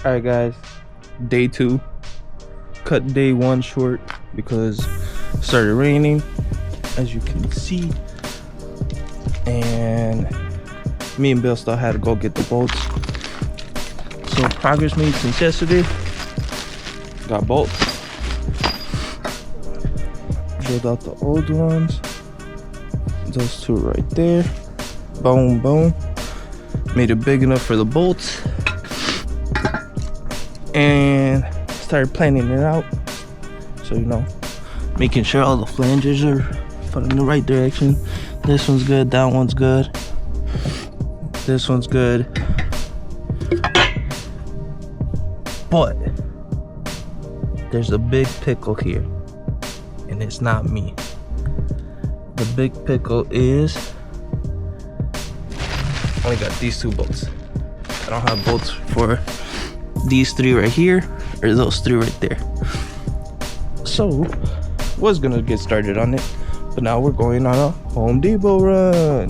Alright guys, day 2. Cut day 1 short because it started raining, as you can see. And me and Bill still had to go get the bolts. So progress made since yesterday. Got bolts. Build out the old ones. Those two right there. Boom, boom. Made it big enough for the bolts. And started planning it out. So, you know, making sure all the flanges are put in the right direction. This one's good, that one's good. This one's good. But there's a big pickle here. And it's not me. The big pickle is I only got these 2 bolts. I don't have bolts for these 3 right here or those 3 right there. So was gonna get started on it, but now we're going on a Home Depot run.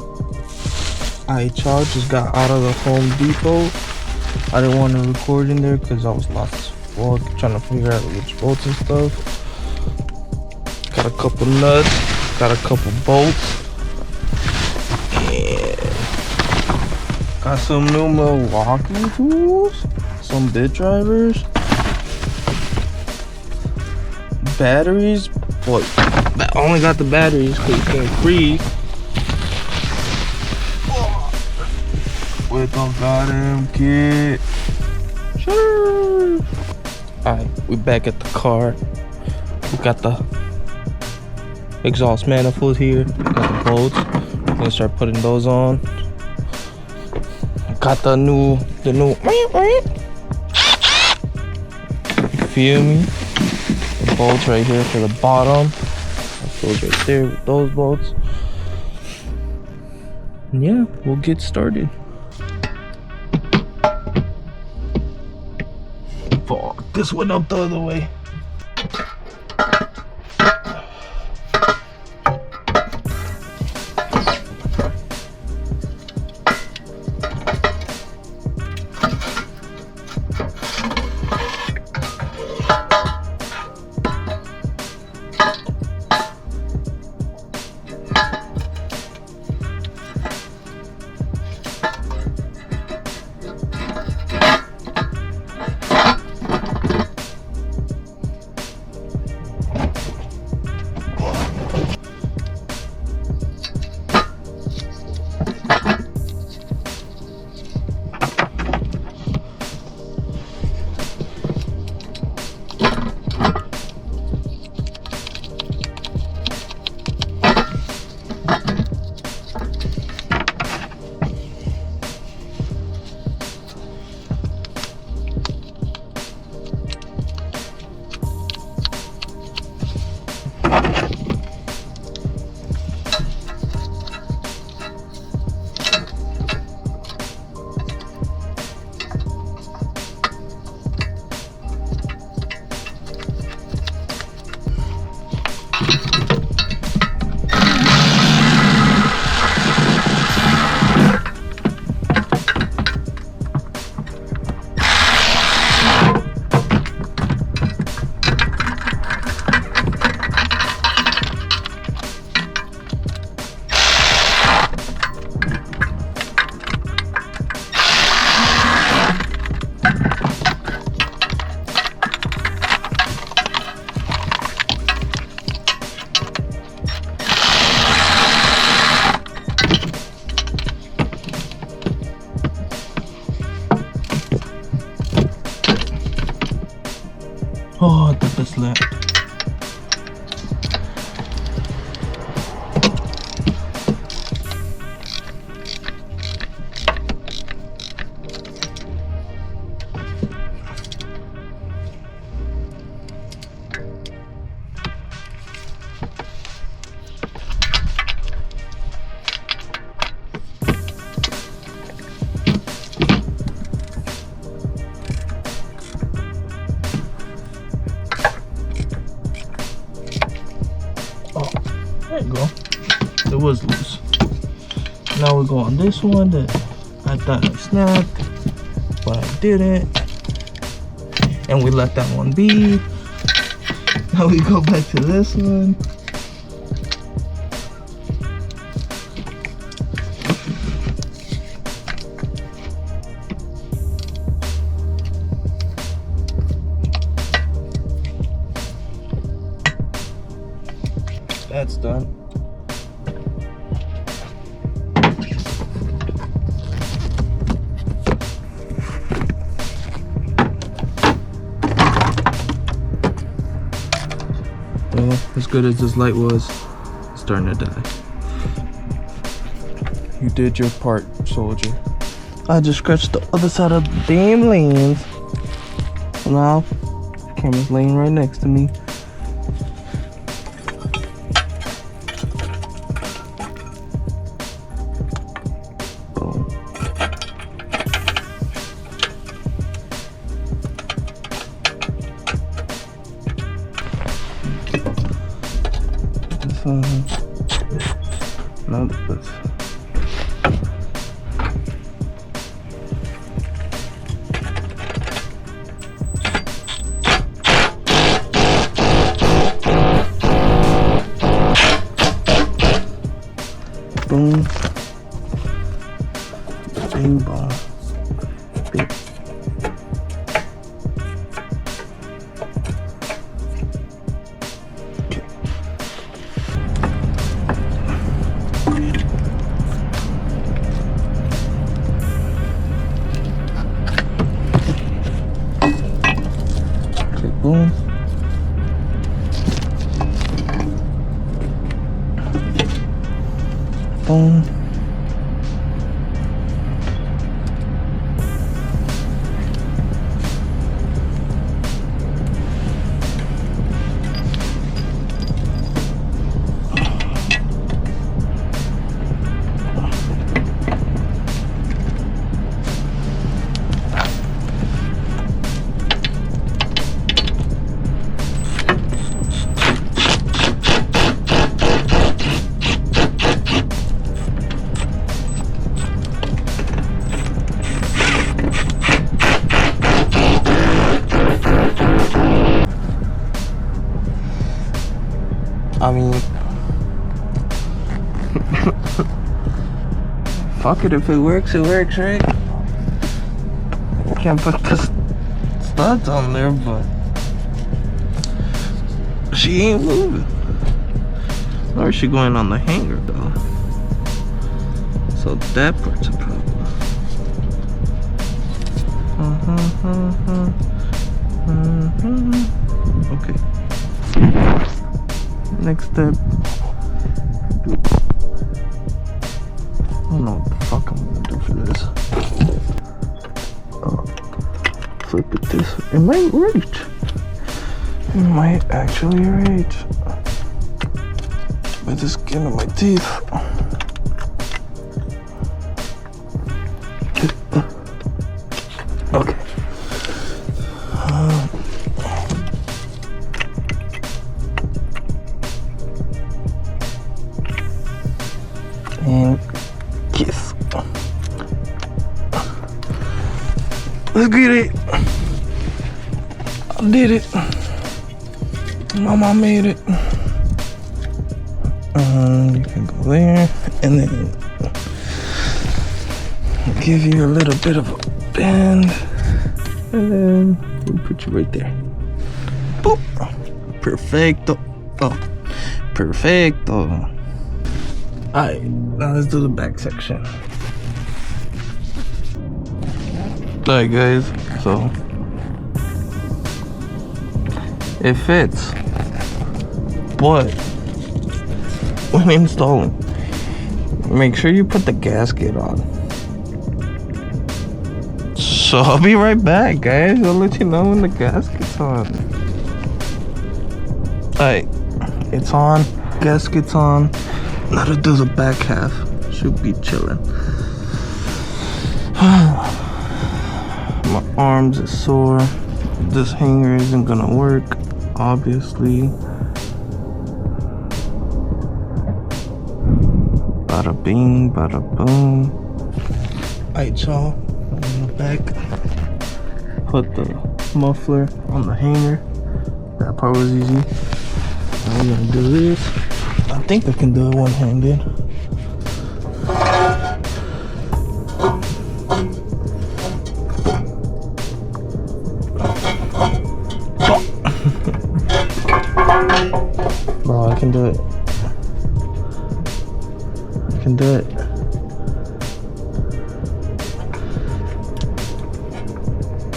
Alright y'all, just got out of the Home Depot. I didn't want to record in there because I was lost as fuck trying to figure out which bolts and stuff. Got a couple nuts, got a couple bolts, and got some new Milwaukee tools, some bit drivers, batteries. Boy, I only got the batteries because it's getting free. With the goddamn kit. Sure. Alright, we back at the car. We got the exhaust manifold here. Got the bolts. We're gonna start putting those on. Got the new. You feel me? The bolts right here for the bottom. That goes right there with those bolts. And yeah, we'll get started. Fuck, this went up the other way. Oh, I thought that's left. There you go. It was loose. Now we go on this one that I thought I snapped, but I didn't. and we let that one be. Now we go back to this one. That's done. Well, as good as this light was, it's starting to die. You did your part, soldier. I just scratched the other side of the damn lens. So now, the camera's laying right next to me. Boom. No, that's... Boom. Bing bong. Bing. Okay, boom. Boom. I mean, fuck it, if it works, right? Can't put the studs on there, but she ain't moving. Or is she going on the hanger though? So that part's a problem. Okay. Next step. I don't know what the fuck I'm gonna do for this. Flip it this way. It might reach. It might actually reach. By the skin of my teeth. Okay. And kiss. Let's get it. I did it. Mama made it. You can go there and then give you a little bit of a bend, and then we'll put you right there. Boop. Perfecto. Oh, perfecto. Alright, now let's do the back section. Alright guys, so it fits, but when installing, make sure you put the gasket on. So I'll be right back, guys. I'll let you know when the gasket's on. Alright, it's on, gasket's on. Now to do the back half. Should be chilling. My arms are sore. This hanger isn't gonna work, obviously. Bada bing, bada boom. Alright, y'all. On the back. put the muffler on the hanger. That part was easy. Now we're gonna do this. I think I can do it one-handed. Bro, I can do it. I can do it.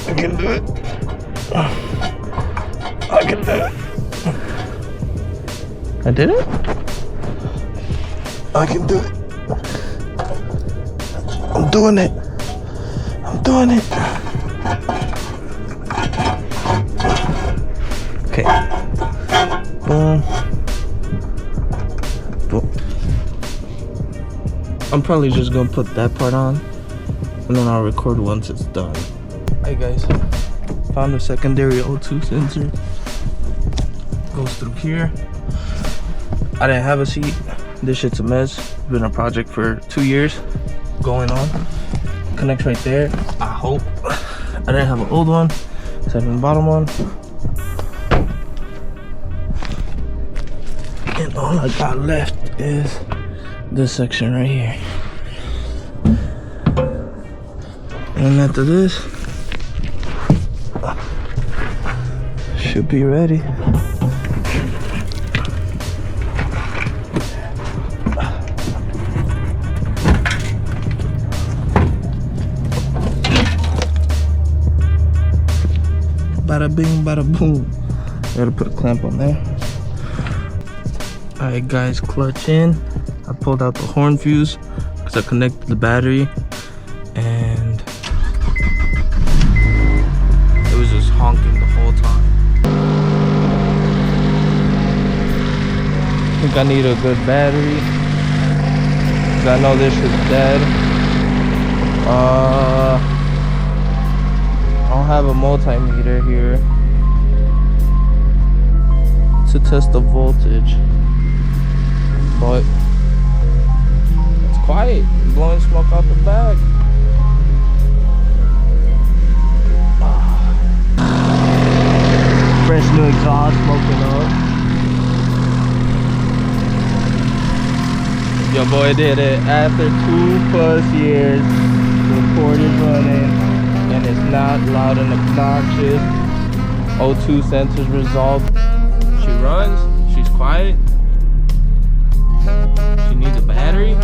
I can do it. I can do it. I did it? I can do it. I'm doing it. I'm doing it. Okay. Boom. Boom. I'm probably just gonna put that part on and then I'll record once it's done. Hey guys, found a secondary O2 sensor. Goes through here. I didn't have a seat. This shit's a mess. It's been a project for 2 years going on. Connects right there, I hope. I didn't have an old one, so I have the bottom one. And all I got left is this section right here. And after this, should be ready. Bada bing, bada boom. Gotta put a clamp on there. Alright guys, clutch in. I pulled out the horn fuse because I connected the battery and it was just honking the whole time. I think I need a good battery because I know this is dead. I don't have a multimeter here to test the voltage, but it's quiet. I'm blowing smoke out the bag. Fresh new exhaust smoking up. Your boy did it after 2+ years. The port is running and it's not loud and obnoxious. O2 sensors resolved. She runs, she's quiet. She needs a battery.